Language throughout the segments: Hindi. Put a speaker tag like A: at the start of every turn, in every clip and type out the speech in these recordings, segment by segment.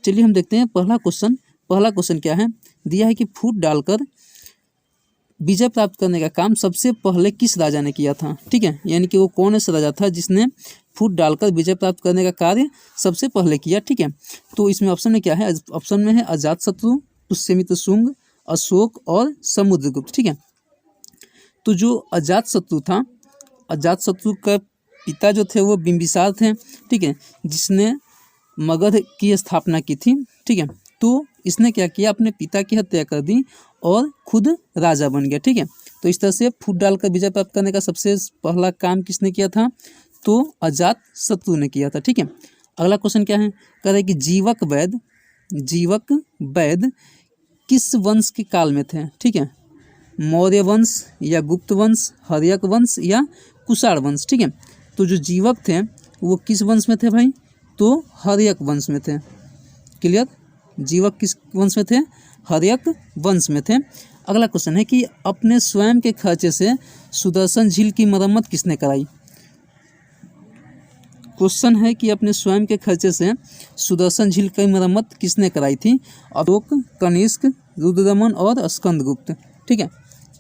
A: चलिए हम देखते हैं पहला क्वेश्चन क्या है, दिया है कि फूट डालकर विजय प्राप्त करने का काम सबसे पहले किस राजा ने किया था। ठीक है, यानी कि वो कौन ऐसा राजा था जिसने फूट डालकर विजय प्राप्त करने का कार्य सबसे पहले किया। ठीक है, तो इसमें ऑप्शन में क्या है, ऑप्शन में है अजातशत्रु, पुष्यमित्र शुंग, अशोक और समुद्रगुप्त। ठीक है, तो जो अजातशत्रु था, अजातशत्रु का पिता जो थे वो बिंबिसार थे। ठीक है, जिसने मगध की स्थापना की थी। ठीक है, तो इसने क्या किया, अपने पिता की हत्या कर दी और खुद राजा बन गया। ठीक है, तो इस तरह से फूट डालकर विजय प्राप्त करने का सबसे पहला काम किसने किया था, तो अजातशत्रु ने किया था। ठीक है, अगला क्वेश्चन क्या है, कह रहे कि जीवक वैद किस वंश के काल में थे। ठीक है, मौर्य वंश या गुप्त वंश, हर्यक वंश या कुषाण वंश। ठीक है, तो जो जीवक थे वो किस वंश में थे भाई, तो हर्यक वंश में थे। क्लियर, जीवक किस वंश में थे, हर्यक वंश में थे। अगला क्वेश्चन है कि अपने स्वयं के खर्चे से सुदर्शन झील की मरम्मत किसने कराई। क्वेश्चन है कि अपने स्वयं के खर्चे से सुदर्शन झील की मरम्मत किसने कराई थी, अशोक, कनिष्क, रुद्रदमन और स्कंदगुप्त। ठीक है,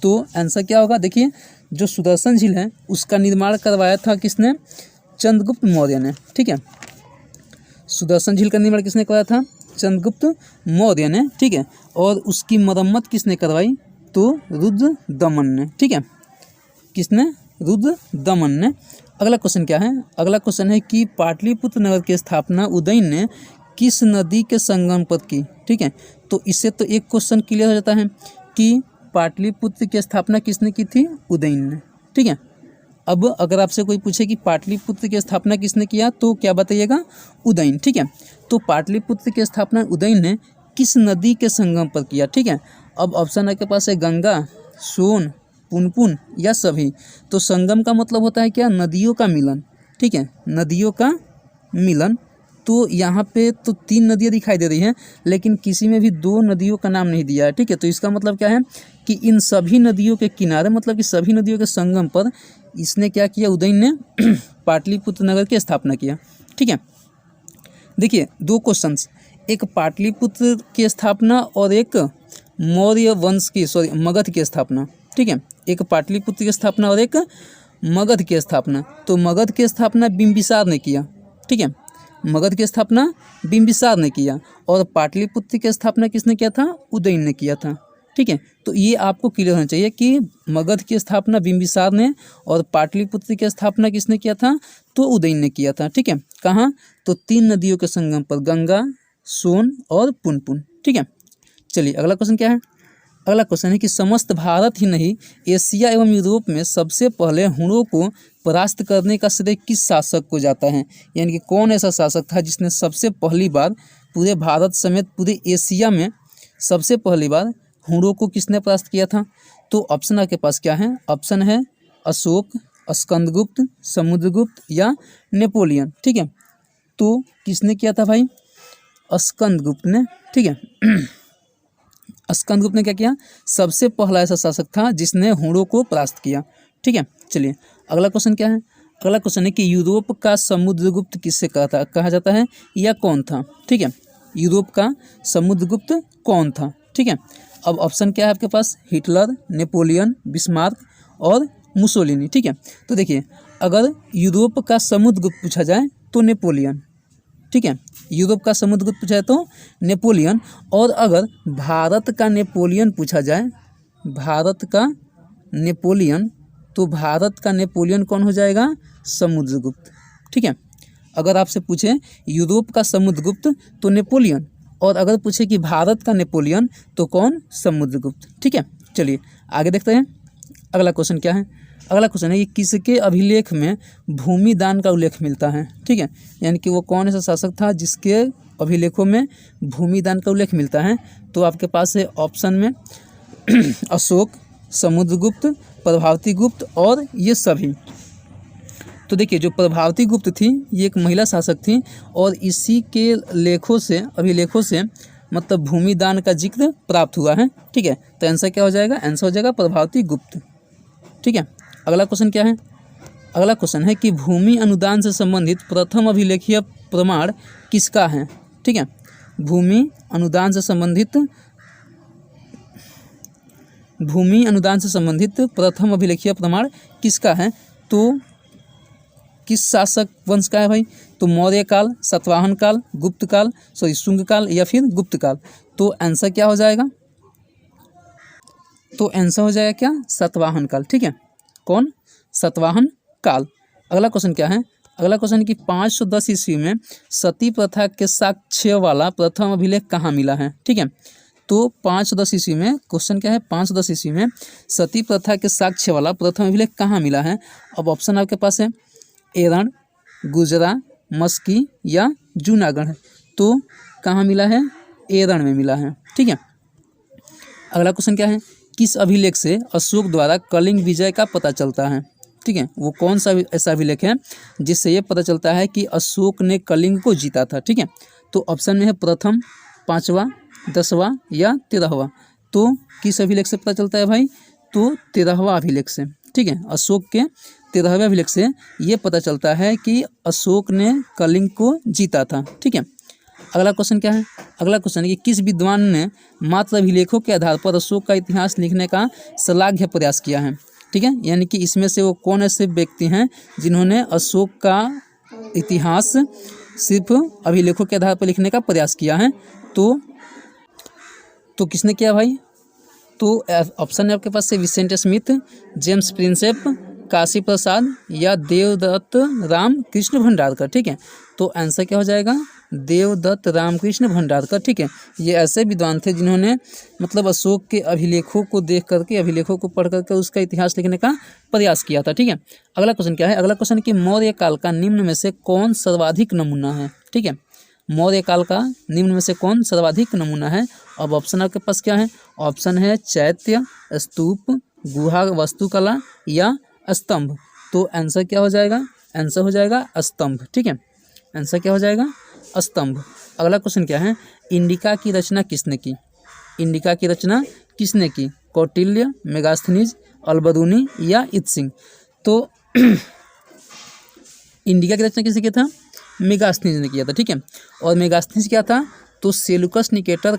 A: तो आंसर क्या होगा, देखिए जो सुदर्शन झील है उसका निर्माण करवाया था किसने, चंद्रगुप्त मौर्य ने। ठीक है, सुदर्शन झील का निर्माण किसने करवाया था, चंद्रगुप्त मौर्य ने। ठीक है, और उसकी मरम्मत किसने करवाई, तो रुद्रदमन ने। ठीक है, किसने, रुद्रदमन ने। अगला क्वेश्चन क्या है, अगला क्वेश्चन है कि पाटलिपुत्र नगर की स्थापना उदयन ने किस नदी के संगम पर की। ठीक है, तो इससे तो एक क्वेश्चन क्लियर हो जाता है कि पाटलिपुत्र की स्थापना किसने की थी, उदयन ने। ठीक है, अब अगर आपसे कोई पूछे कि पाटलिपुत्र की स्थापना किसने किया तो क्या बताइएगा, उदयन। ठीक है, तो पाटलिपुत्र की स्थापना उदयन ने किस नदी के संगम पर किया। ठीक है, अब ऑप्शन आपके पास है गंगा, सोन, पुनपुन या सभी। तो संगम का मतलब होता है क्या, नदियों का मिलन। ठीक है, नदियों का मिलन। तो यहाँ पे तो 3 नदियाँ दिखाई दे रही हैं, लेकिन किसी में भी 2 नदियों का नाम नहीं दिया है। ठीक है, तो इसका मतलब क्या है कि इन सभी नदियों के किनारे, मतलब कि सभी नदियों के संगम पर इसने क्या किया, उदयन ने पाटलिपुत्र नगर की स्थापना किया। ठीक है, देखिए 2 क्वेश्चंस, एक पाटलिपुत्र की स्थापना और एक मौर्य वंश की, मगध की स्थापना। ठीक है, एक पाटलिपुत्र की स्थापना और एक मगध की स्थापना। तो मगध की स्थापना बिंबिसार ने किया। ठीक है, मगध की स्थापना बिंबिसार ने किया और पाटलिपुत्र की स्थापना किसने किया था, उदयन ने किया था। ठीक है, तो ये आपको क्लियर होना चाहिए कि मगध की स्थापना बिंबिसार ने और पाटलिपुत्र की स्थापना किसने किया था, तो उदयन ने किया था। ठीक है, कहाँ, तो 3 नदियों के संगम पर, गंगा, सोन और पुनपुन। ठीक है, चलिए अगला क्वेश्चन क्या है, अगला क्वेश्चन है कि समस्त भारत ही नहीं एशिया एवं यूरोप में सबसे पहले हुणों को परास्त करने का श्रेय किस शासक को जाता है। यानी कि कौन ऐसा शासक था जिसने सबसे पहली बार पूरे भारत समेत पूरे एशिया में सबसे पहली बार हुणों को किसने परास्त किया था। तो ऑप्शन आपके पास क्या है, ऑप्शन है अशोक, स्कंदगुप्त, समुद्रगुप्त या नेपोलियन। ठीक है, तो किसने किया था भाई, स्कंदगुप्त ने। ठीक है, स्कंदगुप्त ने क्या किया, सबसे पहला ऐसा शासक था जिसने हुणों को परास्त किया। ठीक है, चलिए अगला क्वेश्चन क्या है, अगला क्वेश्चन है कि यूरोप का समुद्रगुप्त किससे कहा जाता है या कौन था। ठीक है, यूरोप का समुद्रगुप्त कौन था। ठीक है, अब ऑप्शन क्या है आपके पास, हिटलर, नेपोलियन, बिस्मार्क और मुसोलिनी। ठीक है, तो देखिए अगर यूरोप का समुद्रगुप्त पूछा जाए तो नेपोलियन। ठीक है, यूरोप का समुद्रगुप्त पूछा जाए तो नेपोलियन, और अगर भारत का नेपोलियन पूछा जाए, भारत का नेपोलियन, तो भारत का नेपोलियन कौन हो जाएगा, समुद्रगुप्त। ठीक है, अगर आपसे पूछे यूरोप का समुद्रगुप्त तो नेपोलियन, और अगर पूछे कि भारत का नेपोलियन तो कौन, समुद्रगुप्त। ठीक है, चलिए आगे देखते हैं अगला क्वेश्चन क्या है, अगला क्वेश्चन है कि किसके अभिलेख में भूमि दान का उल्लेख मिलता है। ठीक है, यानी कि वो कौन ऐसा शासक था जिसके अभिलेखों में भूमि दान का उल्लेख मिलता है। तो आपके पास है ऑप्शन में अशोक, समुद्रगुप्त, प्रभावती गुप्त और ये सभी। तो देखिए जो प्रभावती गुप्त थी ये एक महिला शासक थी और इसी के लेखों से, अभिलेखों से मतलब भूमि दान का जिक्र प्राप्त हुआ है। ठीक है, तो आंसर क्या हो जाएगा, आंसर हो जाएगा प्रभावती गुप्त। ठीक है, अगला क्वेश्चन क्या है, अगला क्वेश्चन है कि भूमि अनुदान से संबंधित प्रथम अभिलेखीय प्रमाण किसका है। ठीक है, भूमि अनुदान से संबंधित प्रथम अभिलेखीय प्रमाण किसका है? तो किस शासक वंश का है भाई? तो मौर्य काल, सातवाहन काल, गुप्त काल, शुंग काल या फिर गुप्त काल। तो आंसर क्या हो जाएगा? तो आंसर हो जाएगा क्या? सातवाहन काल। ठीक है, कौन? सातवाहन काल। अगला क्वेश्चन क्या है? अगला क्वेश्चन कि 510 ईस्वी में सती प्रथा के साक्ष्य वाला प्रथम अभिलेख कहाँ मिला है? ठीक है, तो 510 ईस्वी में, क्वेश्चन क्या है, 510 ईस्वी में सती प्रथा के साक्ष्य वाला प्रथम अभिलेख कहाँ मिला है? अब ऑप्शन आपके पास है एरण, गुजरा, मस्की या जूनागढ़। तो कहाँ मिला है? एरण में मिला है। ठीक है, अगला क्वेश्चन क्या है? किस अभिलेख से अशोक द्वारा कलिंग विजय का पता चलता है? ठीक है, वो कौन सा ऐसा अभिलेख है जिससे ये पता चलता है कि अशोक ने कलिंग को जीता था? ठीक है, तो ऑप्शन में है प्रथम, पांचवा, 10वां या 13वां। तो किस अभिलेख से पता चलता है भाई? तो 13वां अभिलेख से। ठीक है, अशोक के 13वें अभिलेख से ये पता चलता है कि अशोक ने कलिंग को जीता था। ठीक है, अगला क्वेश्चन क्या है? अगला क्वेश्चन है कि किस विद्वान ने मात्र अभिलेखों के आधार पर अशोक का इतिहास लिखने का श्लाघ्य प्रयास किया है? ठीक है, यानी कि इसमें से वो कौन ऐसे व्यक्ति हैं जिन्होंने अशोक का इतिहास सिर्फ अभिलेखों के आधार पर लिखने का प्रयास किया है? तो किसने किया भाई? तो ऑप्शन है आपके पास से Vincent Smith, James Prinsep, Kashi Prasad या देवदत्त रामकृष्ण भंडारकर। ठीक है, तो आंसर क्या हो जाएगा? देवदत्त रामकृष्ण भंडारकर। ठीक है, ये ऐसे विद्वान थे जिन्होंने मतलब अशोक के अभिलेखों को देख करके, अभिलेखों को पढ़ करके उसका इतिहास लिखने का प्रयास किया था। ठीक है, अगला क्वेश्चन क्या है? अगला क्वेश्चन कि मौर्य काल का निम्न में से कौन सर्वाधिक नमूना है? ठीक है, मौर्य काल का निम्न में से कौन सर्वाधिक नमूना है? अब ऑप्शन आपके पास क्या है? ऑप्शन है चैत्य, स्तूप, गुहा वास्तुकला या स्तंभ। तो आंसर क्या हो जाएगा? आंसर हो जाएगा स्तंभ। ठीक है, आंसर क्या हो जाएगा? स्तंभ। अगला क्वेश्चन क्या है? इंडिका की रचना किसने की? इंडिका की रचना किसने की? कौटिल्य, मेगास्थनीज, अल्बरूनी या इत्सिंग। तो इंडिका की रचना किसने किया था? मेगास्थनीज ने किया था। ठीक है, और मेगास्थनीज क्या था? तो सेल्यूकस निकेटर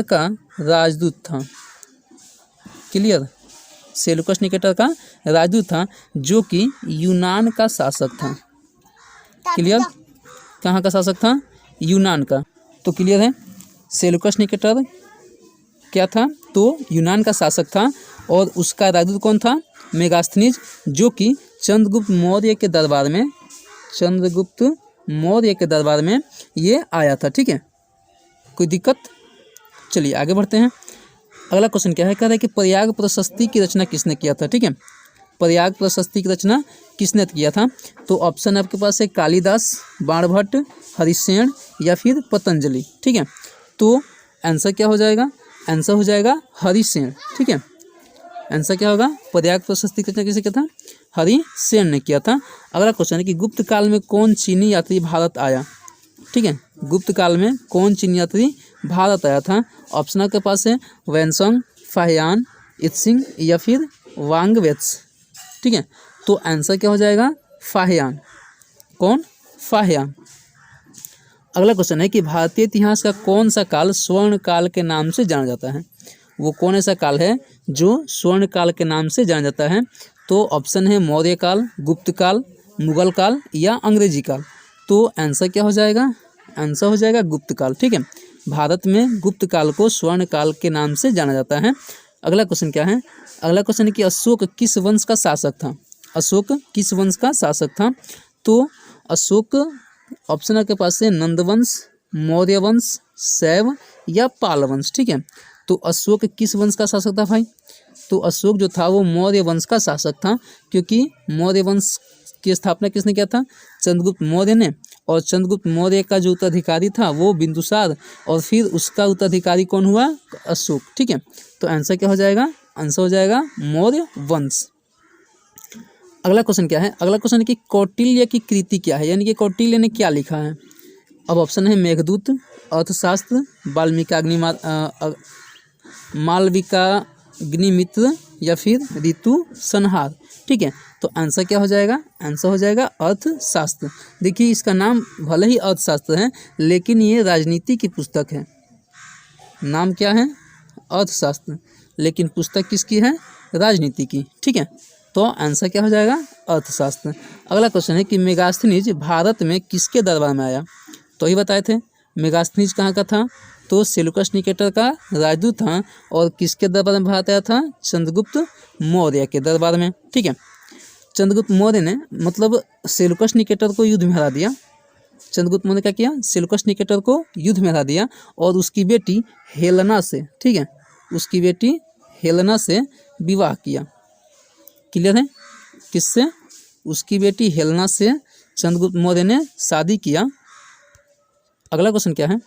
A: का राजदूत था। क्लियर? सेल्यूकस निकेटर का राजदूत था जो कि यूनान का शासक था। क्लियर? कहाँ का शासक था? यूनान का। तो क्लियर है? सेल्यूकस निकेटर क्या था? तो यूनान का शासक था और उसका राजदूत कौन था? मेगास्थनीज, जो कि चंद्रगुप्त मौर्य के दरबार में ये आया था। ठीक है, कोई दिक्कत? चलिए आगे बढ़ते हैं। अगला क्वेश्चन क्या है? कह रहा है कि प्रयाग प्रशस्ति की रचना किसने किया था? ठीक है, प्रयाग प्रशस्ति की रचना किसने किया था? तो ऑप्शन आपके पास है कालिदास, बाणभट्ट, हरिसेन या फिर पतंजलि। ठीक है, तो आंसर क्या हो जाएगा? आंसर हो जाएगा हरिसेन। ठीक है, आंसर क्या होगा? प्रयाग प्रशस्ति की रचना किसने किया था? हरिसेन ने किया था। अगला क्वेश्चन है कि गुप्त काल में कौन चीनी यात्री भारत आया? ठीक है, गुप्त काल में कौन चीनी यात्री भारत आया था? ऑप्शन आपके पास है वैनसंग, फाहियान, इत्सिंग या फिर वांगवेत्स। ठीक है, तो आंसर क्या हो जाएगा? फाहियान। कौन? फाहियान। अगला क्वेश्चन है कि भारतीय इतिहास का कौन सा काल स्वर्ण काल के नाम से जाना जाता है? वो कौन ऐसा काल है जो स्वर्ण काल के नाम से जाना जाता है? तो ऑप्शन है मौर्य काल, गुप्त काल, मुगल काल या अंग्रेजी काल। तो आंसर क्या हो जाएगा? आंसर हो जाएगा गुप्त काल। ठीक है, भारत में गुप्त काल को स्वर्ण काल के नाम से जाना जाता है। अगला क्वेश्चन क्या है? अगला क्वेश्चन है कि अशोक किस वंश का शासक था? अशोक किस वंश का शासक था? तो अशोक ऑप्शन के पास है नंदवंश, मौर्य वंश, शैव या पाल वंश। ठीक है, तो अशोक किस वंश का शासक था भाई? तो अशोक जो था वो मौर्य वंश का शासक था, क्योंकि मौर्य वंश की स्थापना किसने किया था? चंद्रगुप्त मौर्य ने। और चंद्रगुप्त मौर्य का जो उत्तराधिकारी था वो बिंदुसार, और फिर उसका उत्तराधिकारी कौन हुआ? अशोक। ठीक है, तो आंसर क्या हो जाएगा? आंसर हो जाएगा मौर्य वंश। अगला क्वेश्चन क्या है? अगला क्वेश्चन है कि कौटिल्य की कृति क्या है, यानी कि कौटिल्य ने क्या लिखा है? अब ऑप्शन है मेघदूत, अर्थशास्त्र, मालविकाग्निमित्र या फिर ऋतु संहार। ठीक है, तो आंसर क्या हो जाएगा, आंसर हो जाएगा अर्थशास्त्र। देखिए इसका नाम भले ही अर्थशास्त्र है लेकिन ये राजनीति की पुस्तक है। नाम क्या है, अर्थशास्त्र, लेकिन पुस्तक किसकी है, राजनीति की। ठीक है, तो आंसर क्या हो जाएगा, अर्थशास्त्र। अगला क्वेश्चन है कि मेगास्थनीज भारत में किसके दरबार में आया। तो ही बताए थे मेगास्थनीज कहाँ का था, तो सेल्यूकस निकेटर का राजदूत था और किसके दरबार में भारत आया था, चंद्रगुप्त मौर्य के दरबार में। ठीक है, चंद्रगुप्त मौर्य ने मतलब सेल्यूकस निकेटर को युद्ध में हरा दिया। चंद्रगुप्त मौर्य क्या किया, सेल्यूकस निकेटर को युद्ध में हरा दिया और उसकी बेटी हेलेना से, ठीक है, उसकी बेटी हेलेना से विवाह किया। क्लियर है, किससे, उसकी बेटी हेलेना से चंद्रगुप्त मौर्य ने शादी किया। अगला क्वेश्चन क्या है,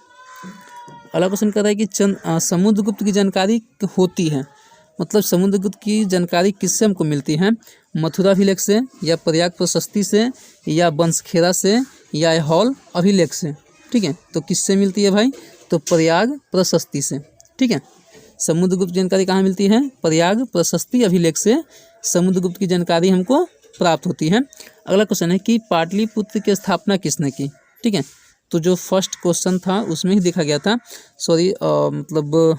A: अगला क्वेश्चन कह रहा है कि समुद्रगुप्त की जानकारी होती है, मतलब समुद्रगुप्त की जानकारी किससे हमको मिलती है, मथुरा अभिलेख से या प्रयाग प्रशस्ति से या वंशखेड़ा से या ऐहोल अभिलेख से। ठीक है, तो किससे मिलती है भाई, तो प्रयाग प्रशस्ति से। ठीक है, समुद्रगुप्त जानकारी कहाँ मिलती है, प्रयाग प्रशस्ति अभिलेख से समुद्रगुप्त की जानकारी हमको प्राप्त होती है। अगला क्वेश्चन है कि पाटलिपुत्र की स्थापना किसने की। ठीक है, तो जो फर्स्ट क्वेश्चन था उसमें ही देखा गया था, मतलब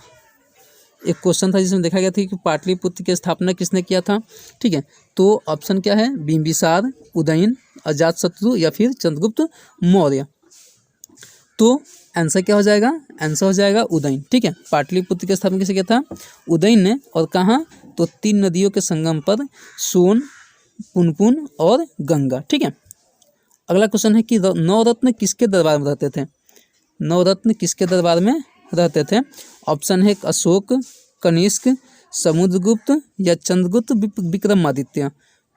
A: एक क्वेश्चन था जिसमें देखा गया था कि पाटलिपुत्र की स्थापना किसने किया था। ठीक है, तो ऑप्शन क्या है, बिंबिसार, उदयन, अजातशत्रु या फिर चंद्रगुप्त मौर्य। तो आंसर क्या हो जाएगा, आंसर हो जाएगा उदयन। ठीक है, पाटलिपुत्र की स्थापना किसने किया था, उदयन ने। और कहाँ, तो 3 नदियों के संगम पर, सोन, पुनपुन और गंगा। ठीक है, अगला क्वेश्चन है कि नवरत्न किसके दरबार में रहते थे। नवरत्न किसके दरबार में रहते थे। ऑप्शन है अशोक, कनिष्क, समुद्रगुप्त या चंद्रगुप्त विक्रमादित्य।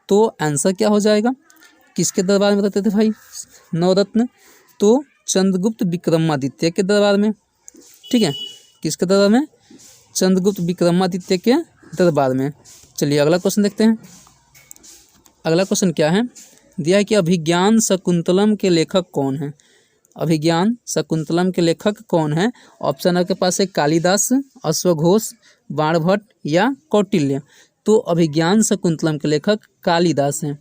A: तो आंसर क्या हो जाएगा, किसके दरबार में रहते थे भाई नवरत्न, तो चंद्रगुप्त विक्रमादित्य के दरबार में। ठीक है, किसके दरबार में, चंद्रगुप्त विक्रमादित्य के दरबार में। चलिए अगला क्वेश्चन देखते हैं। अगला क्वेश्चन क्या है, दिया है कि अभिज्ञान शकुंतलम के लेखक कौन है। अभिज्ञान शकुंतलम के लेखक कौन है। ऑप्शन आपके पास है कालिदास, अश्वघोष, बाणभट्ट या कौटिल्य। तो अभिज्ञान शकुंतलम के लेखक कालिदास हैं।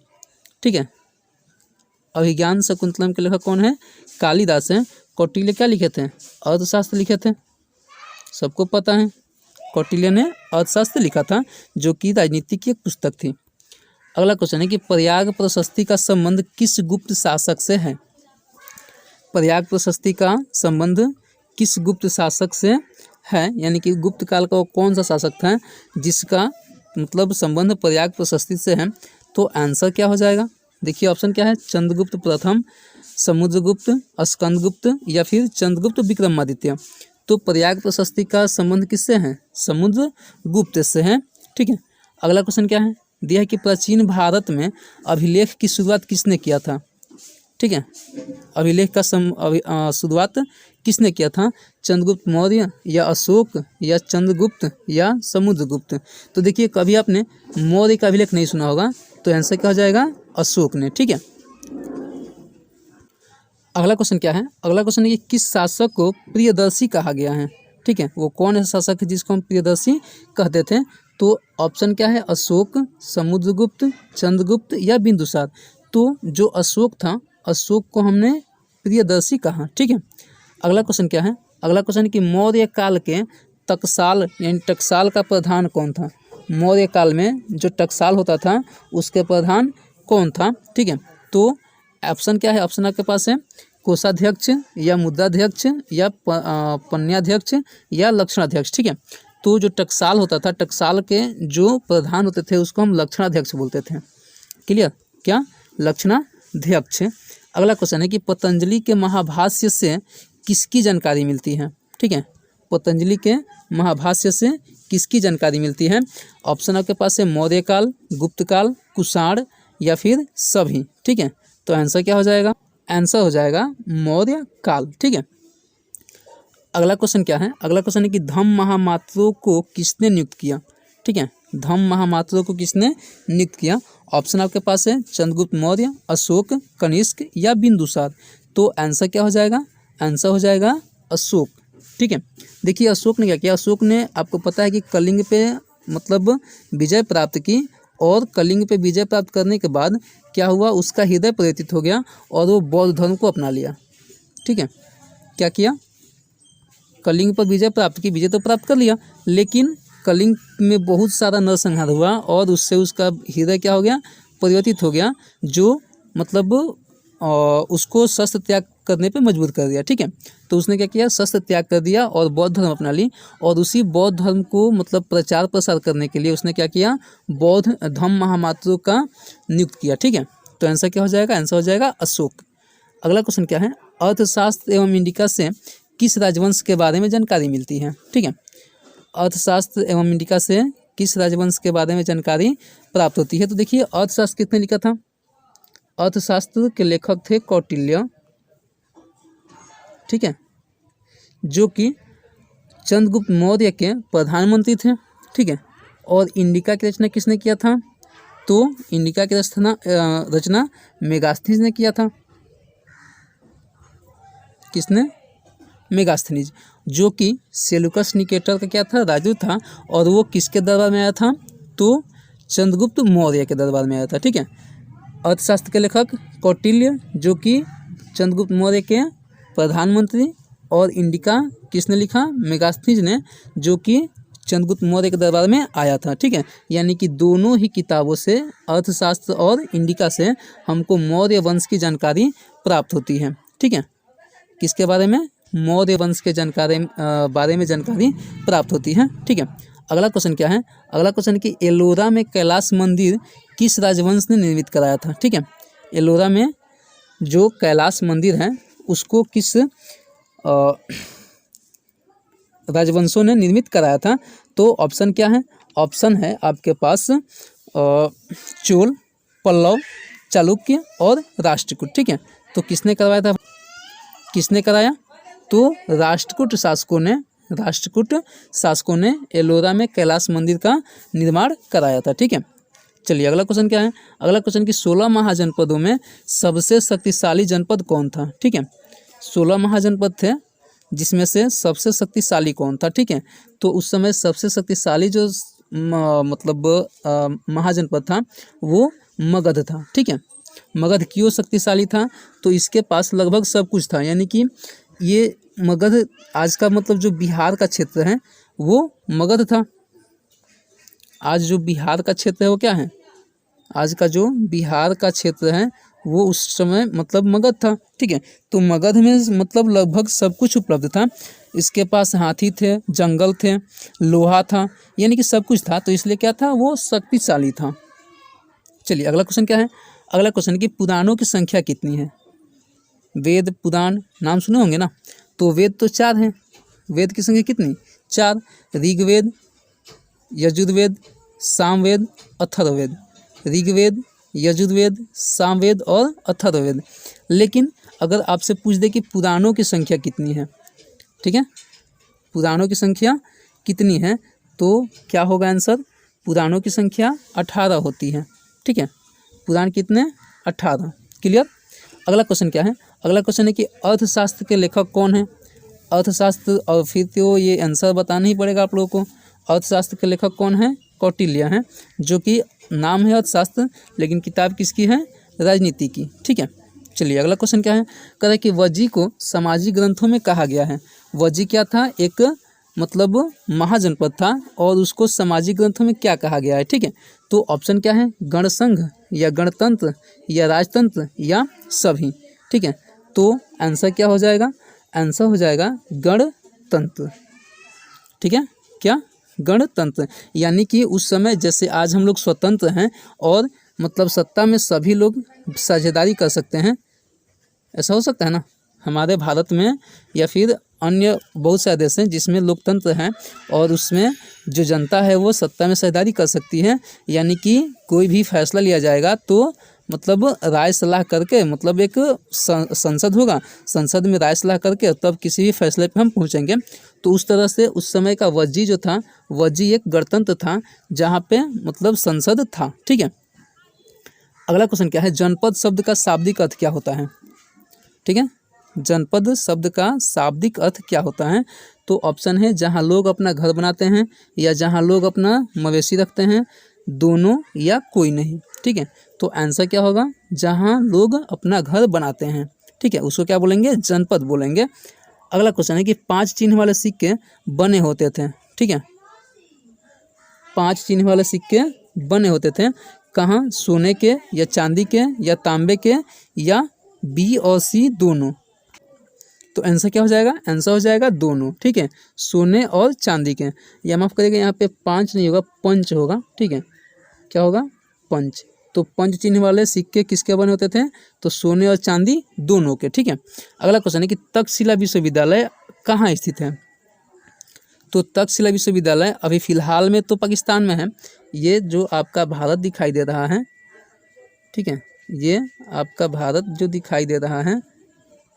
A: ठीक है, अभिज्ञान शकुंतलम के लेखक कौन है, कालिदास हैं। कौटिल्य क्या लिखे थे, अर्थशास्त्र लिखे थे, सबको पता है। कौटिल्य ने अर्थशास्त्र लिखा था जो कि राजनीति की एक पुस्तक थी। अगला क्वेश्चन है कि प्रयाग प्रशस्ति का संबंध किस गुप्त शासक से है। प्रयाग प्रशस्ति का संबंध किस गुप्त शासक से है, यानी कि गुप्त काल का वो कौन सा शासक था जिसका मतलब संबंध प्रयाग प्रशस्ति से है। तो आंसर क्या हो जाएगा, देखिए ऑप्शन क्या है, चंद्रगुप्त प्रथम, समुद्रगुप्त, स्कंदगुप्त या फिर चंद्रगुप्त विक्रमादित्य। तो प्रयाग प्रशस्ति का संबंध किससे है, समुद्रगुप्त से है। ठीक है, अगला क्वेश्चन क्या है, दिया है कि प्राचीन भारत में अभिलेख की शुरुआत किसने किया था। ठीक है, अभिलेख का शुरुआत किसने किया था, चंद्रगुप्त मौर्य या अशोक या चंद्रगुप्त या समुद्रगुप्त। तो देखिए कभी आपने मौर्य का अभिलेख नहीं सुना होगा, तो आंसर क्या हो जाएगा, अशोक ने। ठीक है, अगला क्वेश्चन क्या है, अगला क्वेश्चन है कि किस शासक को प्रियदर्शी कहा गया है। ठीक है, वो कौन है शासक है जिसको हम प्रियदर्शी कहते थे। तो ऑप्शन क्या है, अशोक, समुद्रगुप्त, चंद्रगुप्त या बिंदुसार। तो जो अशोक था, अशोक को हमने प्रियदर्शी कहा। ठीक है, अगला क्वेश्चन क्या है, अगला क्वेश्चन है कि मौर्य काल के टकसाल यानी टकसाल का प्रधान कौन था। मौर्य काल में जो टकसाल होता था उसके प्रधान कौन था। ठीक है, तो ऑप्शन क्या है, ऑप्शन आपके पास है कोषाध्यक्ष या मुद्राध्यक्ष या पन्याध्यक्ष या लक्षणाध्यक्ष। ठीक है, तो जो टकसाल होता था, टकसाल के जो प्रधान होते थे उसको हम लक्षणाध्यक्ष बोलते थे। क्लियर, क्या, लक्षणाध्यक्ष। अगला क्वेश्चन है कि पतंजलि के महाभाष्य से किसकी जानकारी मिलती है। ठीक है, पतंजलि के महाभाष्य से किसकी जानकारी मिलती है। ऑप्शन आपके पास है मौर्य काल, गुप्त काल, कुषाण या फिर सभी। ठीक है, तो आंसर क्या हो जाएगा, आंसर हो जाएगा मौर्य काल। ठीक है, अगला क्वेश्चन क्या है, अगला क्वेश्चन है कि धम्म महामात्रों को किसने नियुक्त किया। ठीक है, धम्म महामात्रों को किसने नियुक्त किया। ऑप्शन आपके पास है चंद्रगुप्त मौर्य, अशोक, कनिष्क या बिंदुसार। तो आंसर क्या हो जाएगा, आंसर हो जाएगा अशोक। ठीक है, देखिए अशोक ने क्या किया, अशोक ने आपको पता है कि कलिंग पे मतलब विजय प्राप्त की और कलिंग पे विजय प्राप्त करने के बाद क्या हुआ, उसका हृदय परिवर्तित हो गया और वो बौद्ध धर्म को अपना लिया। ठीक है, क्या किया, कलिंग पर विजय प्राप्त की, विजय तो प्राप्त कर लिया, लेकिन कलिंग में बहुत सारा नरसंहार हुआ और उससे उसका हृदय क्या हो गया, परिवर्तित हो गया, जो मतलब उसको शस्त्र त्याग करने पे मजबूर कर दिया। ठीक है, तो उसने क्या किया, शस्त्र त्याग कर दिया और बौद्ध धर्म अपना ली, और उसी बौद्ध धर्म को मतलब प्रचार प्रसार करने के लिए उसने क्या किया, बौद्ध धम्म महामात्रों का नियुक्त किया। ठीक है, तो आंसर क्या हो जाएगा, आंसर हो जाएगा अशोक। अगला क्वेश्चन क्या है, अर्थशास्त्र एवं इंडिका से किस राजवंश के बारे में जानकारी मिलती है। ठीक है, अर्थशास्त्र एवं इंडिका से किस राजवंश के बारे में जानकारी प्राप्त होती है। तो देखिए अर्थशास्त्र किसने लिखा था, अर्थशास्त्र के लेखक थे कौटिल्य। ठीक है, जो कि चंद्रगुप्त मौर्य के प्रधानमंत्री थे। ठीक है, और इंडिका की रचना किसने किया था, तो इंडिका की रचना मेगास्थनीज ने किया था। किसने, मेगास्थनीज, जो कि सेलुकस निकेटर का क्या था, राजू था, और वो किसके दरबार में आया था, तो चंद्रगुप्त मौर्य के दरबार में आया था। ठीक है, अर्थशास्त्र के लेखक कौटिल्य, जो कि चंद्रगुप्त मौर्य के प्रधानमंत्री, और इंडिका किसने लिखा, मेगास्थनीज ने, जो कि चंद्रगुप्त मौर्य के दरबार में आया था। ठीक है, यानी कि दोनों ही किताबों से, अर्थशास्त्र और इंडिका से, हमको मौर्य वंश की जानकारी प्राप्त होती है। ठीक है, किसके बारे में, मौर्य वंश के बारे में जानकारी प्राप्त होती है। ठीक है, अगला क्वेश्चन क्या है, अगला क्वेश्चन कि एलोरा में कैलाश मंदिर किस राजवंश ने निर्मित कराया था। ठीक है, एलोरा में जो कैलाश मंदिर है उसको किस राजवंशों ने निर्मित कराया था। तो ऑप्शन क्या है, ऑप्शन है आपके पास चोल, पल्लव, चालुक्य और राष्ट्रकूट। ठीक है, तो किसने करवाया था, किसने कराया, तो राष्ट्रकूट शासकों ने एलोरा में कैलाश मंदिर का निर्माण कराया था। ठीक है, चलिए अगला क्वेश्चन क्या है, अगला क्वेश्चन कि 16 महाजनपदों में सबसे शक्तिशाली जनपद कौन था। ठीक है, 16 महाजनपद थे, जिसमें से सबसे शक्तिशाली कौन था। ठीक है, तो उस समय सबसे शक्तिशाली जो महाजनपद था वो मगध था। ठीक है, मगध क्यों शक्तिशाली था, तो इसके पास लगभग सब कुछ था, यानी कि ये मगध आज का मतलब जो बिहार का क्षेत्र है वो मगध था। आज जो बिहार का क्षेत्र है वो क्या है, आज का जो बिहार का क्षेत्र है वो उस समय मतलब मगध था। ठीक है, तो मगध में मतलब लगभग सब कुछ उपलब्ध था, इसके पास हाथी थे, जंगल थे, लोहा था, यानी कि सब कुछ था, तो इसलिए क्या था, वो शक्तिशाली था। चलिए अगला क्वेश्चन क्या है, अगला क्वेश्चन कि पुराणों की संख्या कितनी है। वेद पुराण नाम सुने होंगे ना, तो वेद तो 4 हैं, वेद की संख्या कितनी, 4, ऋग्वेद, यजुर्वेद, सामवेद, अथर्ववेद, ऋग्वेद, यजुर्वेद, सामवेद और अथर्ववेद। लेकिन अगर आपसे पूछ दे कि पुराणों की संख्या कितनी है, ठीक है, पुराणों की संख्या कितनी है, तो क्या होगा आंसर, पुराणों की संख्या 18 होती है। ठीक है, पुराण कितने, 18। क्लियर। अगला क्वेश्चन क्या है, अगला क्वेश्चन है कि अर्थशास्त्र के लेखक कौन है। अर्थशास्त्र, और फिर तो ये आंसर बताना ही पड़ेगा आप लोगों को। अर्थशास्त्र के लेखक कौन है, कौटिल्य हैं, जो कि नाम है अर्थशास्त्र लेकिन किताब किसकी है, राजनीति की। ठीक है, चलिए अगला क्वेश्चन क्या है, कह रहा है कि वज्जी को सामाजिक ग्रंथों में कहा गया है। वज्जी क्या था, एक मतलब महाजनपद था, और उसको सामाजिक ग्रंथों में क्या कहा गया है। ठीक है, तो ऑप्शन क्या है, गणसंघ या गणतंत्र या राजतंत्र या सभी। ठीक है, तो आंसर क्या हो जाएगा, आंसर हो जाएगा गणतंत्र। ठीक है, क्या, गणतंत्र, यानी कि उस समय जैसे आज हम लोग स्वतंत्र हैं और मतलब सत्ता में सभी लोग साझेदारी कर सकते हैं, ऐसा हो सकता है ना हमारे भारत में, या फिर अन्य बहुत सारे देश हैं जिसमें लोकतंत्र है और उसमें जो जनता है वो सत्ता में साझेदारी कर सकती है, यानी कि कोई भी फैसला लिया जाएगा तो मतलब राय सलाह करके, मतलब एक संसद होगा, संसद में राय सलाह करके तब किसी भी फैसले पे हम पहुंचेंगे। तो उस तरह से उस समय का वज्जी जो था, वज्जी एक गणतंत्र था जहाँ पे मतलब संसद था। ठीक है, अगला क्वेश्चन क्या है, जनपद शब्द का शाब्दिक अर्थ क्या होता है। ठीक है, जनपद शब्द का शाब्दिक अर्थ क्या होता है, तो ऑप्शन है जहाँ लोग अपना घर बनाते हैं, या जहाँ लोग अपना मवेशी रखते हैं, दोनों या कोई नहीं। ठीक है, तो आंसर क्या होगा, जहाँ लोग अपना घर बनाते हैं। ठीक है, उसको क्या बोलेंगे, जनपद बोलेंगे। अगला क्वेश्चन है कि 5 चिन्ह वाले सिक्के बने होते थे। ठीक है, 5 चिन्ह वाले सिक्के बने होते थे कहाँ, सोने के या चांदी के या तांबे के या बी और सी दोनों। तो आंसर क्या हो जाएगा, आंसर हो जाएगा दोनों। ठीक है, सोने और चांदी के, या माफ़ करिएगा यहाँ पे 5 नहीं होगा, पंच होगा। ठीक है, क्या होगा, पंच। तो पंच चिन्ह वाले सिक्के किसके बने होते थे, तो सोने और चांदी दोनों के। ठीक है, अगला क्वेश्चन है कि तक्षशिला विश्वविद्यालय कहाँ स्थित है। तो तक्षशिला विश्वविद्यालय अभी फ़िलहाल में तो पाकिस्तान में है। ये जो आपका भारत दिखाई दे रहा है, ठीक है, ये आपका भारत जो दिखाई दे रहा है,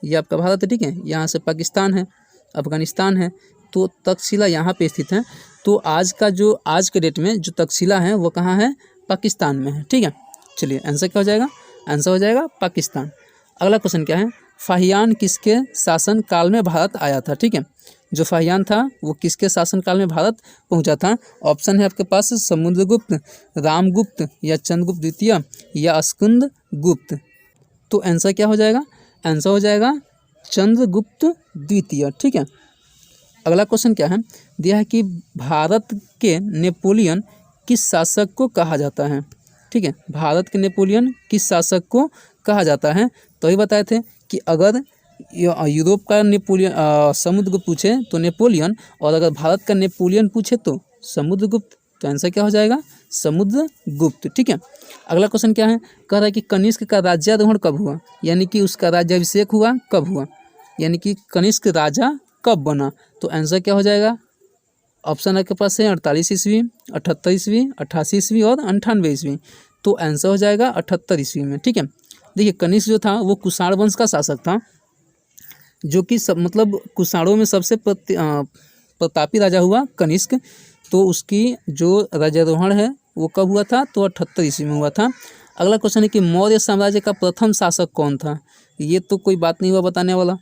A: ये आपका भारत है। ठीक है, यहाँ से पाकिस्तान है, अफगानिस्तान है, तो तक्षशिला यहाँ पे स्थित है। तो आज के डेट में जो तक्षशिला है वो कहाँ है, पाकिस्तान में है। ठीक है, चलिए आंसर क्या हो जाएगा, आंसर हो जाएगा पाकिस्तान। अगला क्वेश्चन क्या है, फाहियान किसके शासन काल में भारत आया था। ठीक है, जो फाहियान था वो किसके शासन काल में भारत पहुंचा था। ऑप्शन है आपके पास समुद्रगुप्त, रामगुप्त या चंद्रगुप्त द्वितीय या स्कंद गुप्त। तो आंसर क्या हो जाएगा, आंसर हो जाएगा चंद्रगुप्त द्वितीय। ठीक है, अगला क्वेश्चन क्या है, दिया है कि भारत के नेपोलियन किस शासक को कहा जाता है। ठीक है, भारत के नेपोलियन किस शासक को कहा जाता है। तो ये बताए थे कि अगर यूरोप का नेपोलियन समुद्रगुप्त पूछे तो नेपोलियन, और अगर भारत का नेपोलियन पूछे तो समुद्रगुप्त। तो आंसर क्या हो जाएगा, समुद्रगुप्त। ठीक है, अगला क्वेश्चन क्या है, कह रहा है कि कनिष्क का राज्यारोहण कब हुआ, यानी कि उसका राज्याभिषेक हुआ कब हुआ, यानी कि कनिष्क राजा कब बना। तो आंसर क्या हो जाएगा, ऑप्शन आपके पास है 48 ईस्वी, 78 ईस्वी, 88 ईस्वी और 98 ईस्वी। तो आंसर हो जाएगा 78 ईस्वी में। ठीक है, देखिए कनिष्क जो था वो कुषाण वंश का शासक था, जो कि सब मतलब कुषाणों में सबसे प्रतापी राजा हुआ कनिष्क। तो उसकी जो राज्यारोहण है वो कब हुआ था, तो 78 ईस्वी में हुआ था। अगला क्वेश्चन है कि मौर्य साम्राज्य का प्रथम शासक कौन था। ये तो कोई बात नहीं हुआ बताने वाला।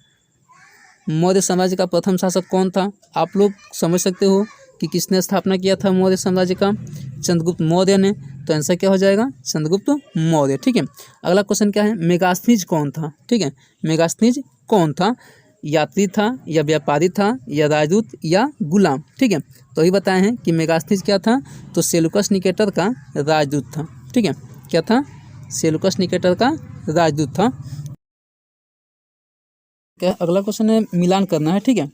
A: मौर्य साम्राज्य का प्रथम शासक कौन था, आप लोग समझ सकते हो कि किसने स्थापना किया था मौर्य साम्राज्य का, चंद्रगुप्त मौर्य ने। तो आंसर क्या हो जाएगा, चंद्रगुप्त मौर्य। ठीक है, अगला क्वेश्चन क्या है, मेगास्थनीज कौन था। ठीक है, मेगास्थनीज कौन था, यात्री था या व्यापारी था या राजदूत या गुलाम। ठीक है, तो ये बताए हैं कि मेगास्थनीज क्या था, तो सेलुकस निकेटर का राजदूत था। ठीक है, क्या था, सेलुकस निकेटर का राजदूत था। क्या, अगला क्वेश्चन है मिलान करना है। ठीक है,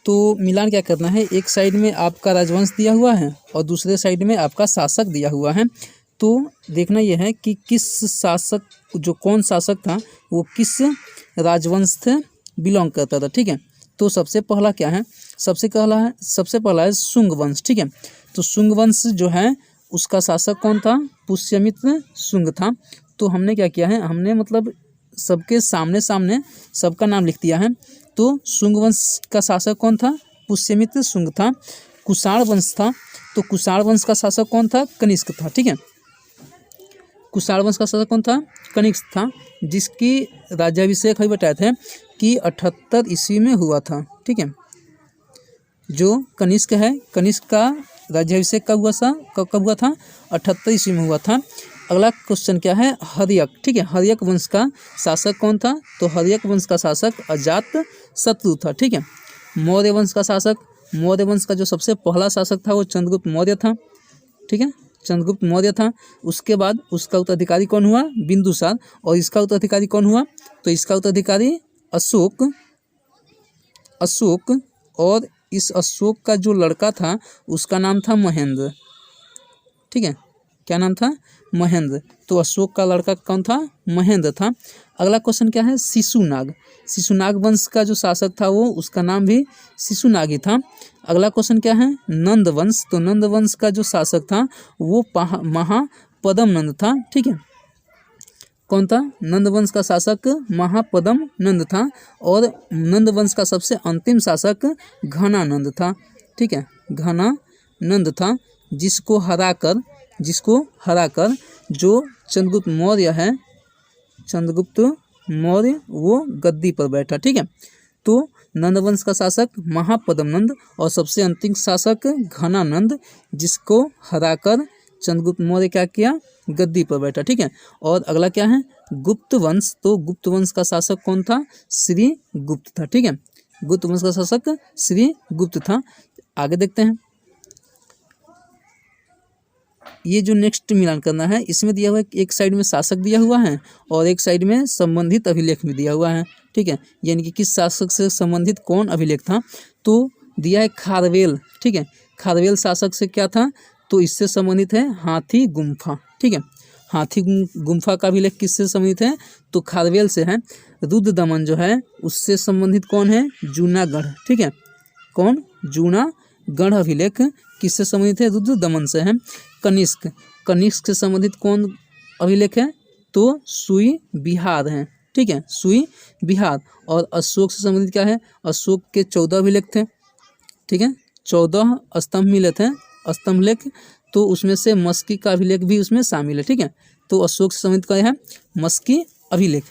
A: तो मिलान क्या करना है, एक साइड में आपका राजवंश दिया हुआ है और दूसरे साइड में आपका शासक दिया हुआ है। तो देखना यह है कि किस शासक, जो कौन शासक था वो किस राजवंश से बिलोंग करता था। ठीक है, तो सबसे पहला क्या है, सबसे पहला है शुंग वंश। ठीक है, तो शुंग वंश जो है उसका शासक कौन था, पुष्यमित्र शुंग था। तो हमने क्या किया है, हमने मतलब सबके सामने सबका नाम लिख दिया है। तो शुंग वंश का शासक कौन था, पुष्यमित्र शुंग था। कुषाण वंश था, तो कुषाण वंश का शासक कौन था, कनिष्क था। ठीक है, कुषाण वंश का शासक कौन था, कनिष्क था, जिसकी राज्याभिषेक अभी बताए थे कि 78 ईस्वी में हुआ था। ठीक है, जो कनिष्क है, कनिष्क का राज्याभिषेक कब हुआ था, 78 ईस्वी में हुआ था। अगला क्वेश्चन क्या है, हर्यक। ठीक है, हर्यक वंश का शासक कौन था, तो हर्यक वंश का शासक अजात शत्रु था। ठीक है, मौर्य वंश का जो सबसे पहला शासक था वो चंद्रगुप्त मौर्य था। ठीक है, चंद्रगुप्त मौर्य था। उसके बाद उसका उत्तराधिकारी कौन हुआ, बिंदुसार। और इसका उत्तराधिकारी कौन हुआ, तो इसका उत्तराधिकारी अशोक। और इस अशोक का जो लड़का था उसका नाम था महेंद्र। ठीक है, क्या नाम था, महेंद्र। तो अशोक का लड़का कौन था, महेंद्र था। अगला क्वेश्चन क्या है, शिशुनाग वंश का जो शासक था वो उसका नाम भी शिशुनाग ही था। अगला क्वेश्चन क्या है, नंद वंश। तो नंद वंश का जो शासक था वो महापद्म नंद था। ठीक है, कौन था, नंद वंश का शासक महापद्म नंद था। और नंद वंश का सबसे अंतिम शासक घनानंद था। ठीक है, घनानंद था, जिसको हराकर जो चंद्रगुप्त मौर्य वो गद्दी पर बैठा। ठीक है, तो नंद वंश का शासक महापद्म नंद और सबसे अंतिम शासक घनानंद, जिसको हराकर चंद्रगुप्त मौर्य क्या किया, गद्दी पर बैठा। ठीक है, और अगला क्या है, गुप्त वंश। तो गुप्त वंश का शासक कौन था, श्री गुप्त था। ठीक है, गुप्त वंश का शासक श्री गुप्त था। आगे देखते हैं, ये जो नेक्स्ट मिलान करना है, इसमें दिया हुआ है एक साइड में शासक दिया हुआ है और एक साइड में संबंधित अभिलेख भी दिया हुआ है। ठीक है, यानी कि किस शासक से संबंधित कौन अभिलेख था, तो दिया है खारवेल। ठीक है, खारवेल शासक से क्या था, तो इससे संबंधित है हाथी गुम्फा। ठीक है, हाथी गुम्फा का अभिलेख किससे संबंधित है, तो खारवेल से है। रुद्र दमन जो है उससे संबंधित कौन है, जूनागढ़। ठीक है, कौन, जूनागढ़ अभिलेख किससे संबंधित है, रुद्र दमन से है। कनिष्क, कनिष्क से संबंधित कौन अभिलेख है, तो सुई बिहार है। ठीक है, सुई बिहार। और अशोक से संबंधित क्या है, अशोक के 14 अभिलेख थे। ठीक है, 14 स्तंभ मिले थे, स्तंभ लेख, तो उसमें से मस्की का अभिलेख भी उसमें शामिल है। ठीक है, तो अशोक से संबंधित क्या है, मस्की अभिलेख।